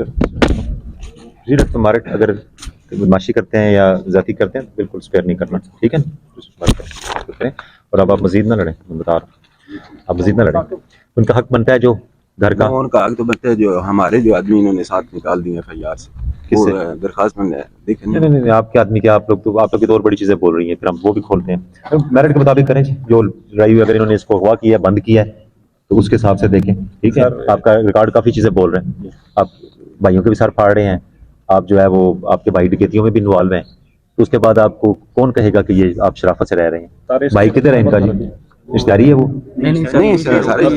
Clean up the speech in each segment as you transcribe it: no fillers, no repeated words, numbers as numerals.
جی doctor mart اگر بدماشی کرتے ہیں یا ذاتی کرتے ہیں تو بالکل اسپیئر نہیں کرنا، ٹھیک ہے نا. اور اب آپ مزید نہ لڑیں، میں بتا رہا ہوں آپ مزید نہ لڑیں. ان کا حق بنتا ہے جو گھر کا، ان کا حق تو بنتا ہے جو ہمارے جو آدمی انہوں نے ساتھ نکال دیے FIR سے. کس سے؟ درخواست میں دیکھیں. نہیں آپ کے آدمی کے آپ لوگ کی تو اور بڑی چیزیں بول رہی ہیں، پھر ہم وہ بھی کھولتے ہیں. میرٹ کے مطابق کریں جی، جو لڑائی ہوئی اگر انہوں نے اس کو اغوا کیا ہے، بند کیا ہے تو اس کے حساب سے دیکھیں، ٹھیک ہے. آپ کا ریکارڈ کافی چیزیں بول رہے ہیں، آپ بھائیوں کے بھی سر پھاڑ رہے ہیں، آپ جو ہے وہ آپ کے بھائی ڈکیتیوں میں بھی انوالو ہیں. تو اس کے بعد آپ کو کون کہے گا کہ یہ آپ شرافت سے رہ رہے ہیں؟ بھائی کدھر ہے ان کا جی؟ اشتہاری ہے وہ؟ نہیں سارے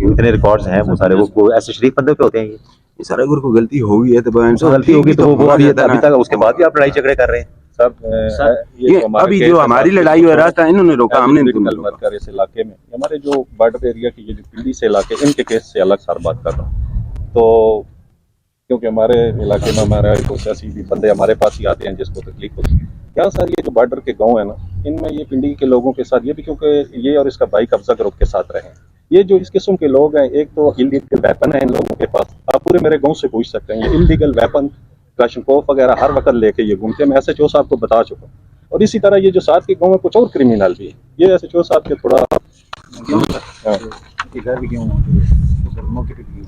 اتنے ریکارڈز ہیں وہ سارے، وہ ایسے شریف بندے پہ ہوتے ہیں یہ سارے. اگر کوئی غلطی ہوگی ہے تو غلطی ہوگی تو وہ ابھی تک اس کے بعد بھی آپ لڑائی جھگڑے کر رہے ہیں. ابھی جو ہماری لڑائی ہو راستہ انہوں نے روکا، ہم نے اس علاقے میں ہمارے جو بارڈر ایریا کی یہ جو پنڈی سے علاقے، ان کے کیس سے الگ سر بات کر رہا ہوں. تو کیونکہ ہمارے علاقے میں ہمارے سیاسی بھی بندے ہمارے پاس ہی آتے ہیں جس کو تکلیف ہوتی ہے. کیا سر یہ جو بارڈر کے گاؤں ہیں نا، ان میں یہ پنڈی کے لوگوں کے ساتھ یہ بھی، کیونکہ یہ اور اس کا بھائی قبضہ گروپ کے ساتھ رہے ہیں، یہ جو اس قسم کے لوگ ہیں، ایک تو انلیگل ویپن ہے ان لوگوں کے پاس. آپ پورے میرے گاؤں سے پوچھ سکتے ہیں، یہ انلیگل ویپن کلاشنکوف وغیرہ ہر وقت لے کے یہ گھومتے ہیں. میں SHO صاحب کو بتا چکا ہوں. اور اسی طرح یہ جو ساتھ کے گاؤں میں کچھ اور کرمینل بھی ہیں، یہ SHO صاحب کے تھوڑا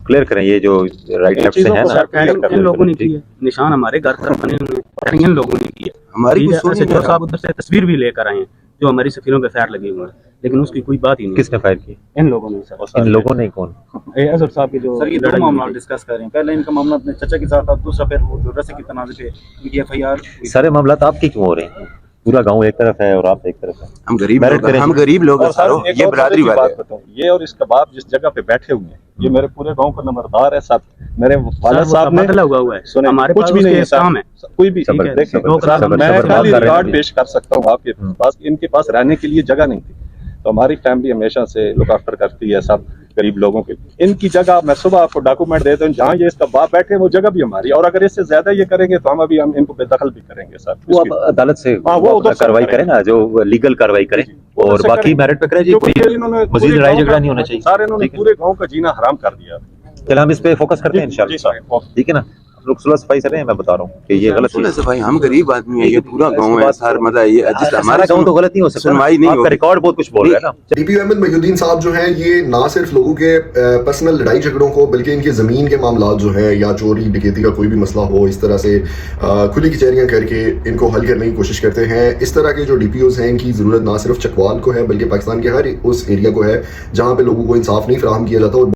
کلیئر کریں. یہ جو رائٹ لیفٹ سے ہیں نا، ان لوگوں نے کی ہے، نشان ہمارے گھر پر بنے ہوئے ہیں، ان لوگوں نے کی ہے. ہماری SHO صاحب ادھر سے تصویر بھی لے کر آئے ہیں جو ہماری سفینوں پہ فائر لگے ہوئے ہیں، لیکن اس کی کوئی بات ہی نہیں. کس نے فائر کی؟ ان لوگوں نے سر. ان لوگوں نے کون؟ اظہر صاحب کے جو سر یہ دو معاملات ڈسکس کر رہے ہیں. پہلے ان کا معاملہ اپنے چچا کے ساتھ تھا، دوسرا پھر وہ جو رسے کی تنازع پہ ان کی FIR. سارے معاملات آپ کے کیوں ہو رہے ہیں؟ پورا گاؤں ایک طرف ہے اور آپ ایک طرف ہے. ہم غریب لوگ ہیں سارو. یہ برادری والے یہ اور اس کباب جس جگہ پہ بیٹھے ہوئے ہیں، یہ میرے پورے گاؤں کا نمبردار ہے صاحب. میرے والد صاحب نے بدلا ہوا ہے، ہمارے کچھ بھی نہیں ہے کام ہے کوئی بھی. دیکھیں میں خالی ریکارڈ پیش کر سکتا ہوں آپ کے پاس. ان کے پاس رہنے کے لیے جگہ نہیں تھی، تو ہماری فیملی ہمیشہ سے لک آفٹر کرتی ہے سب غریب لوگوں کے. ان کی جگہ میں صبح آپ کو ڈاکومنٹ دیتا ہوں جہاں یہ اس کا باپ بیٹھے وہ جگہ بھی ہماری، اور اگر اس سے زیادہ یہ کریں گے تو ہم ابھی ان کو بے دخل بھی کریں گے سر. وہ اب عدالت سے کاروائی کریں نا، جو لیگل کاروائی کریں، اور باقی میرٹ پہ کریں جی. مزید لڑائی جھگڑا نہیں ہونا چاہیے. سارے انہوں نے پورے گاؤں کا جینا حرام کر دیا. چل ہم اس پہ فوکس کرتے ہیں انشاءاللہ، ٹھیک ہے نا. لوگ صلح صفائی سے رہے ہیں، میں بتا رہا ہوں کہ یہ غلط ہے. بھائی ہم غریب آدمی ہیں، یہ پورا گاؤں ہے سر. مزہ یہ ہمارا گاؤں تو غلط نہیں ہو سکتا، آپ کا ریکارڈ بہت کچھ بول رہا ہے نا. DPO احمد محی الدین صاحب جو ہیں، یہ نہ صرف لوگوں کے پرسنل لڑائی جھگڑوں کو بلکہ ان کی زمین کے معاملات جو ہے یا چوری ڈکیتی کا کوئی بھی مسئلہ ہو، اس طرح سے کھلی کچہریاں کر کے ان کو حل کرنے کی کوشش کرتے ہیں. اس طرح کے جو DPOs ہیں، ان کی ضرورت نہ صرف چکوال کو ہے بلکہ پاکستان کے ہر اس ایریا کو ہے جہاں پہ لوگوں کو انصاف نہیں فراہم کیا جاتا. اور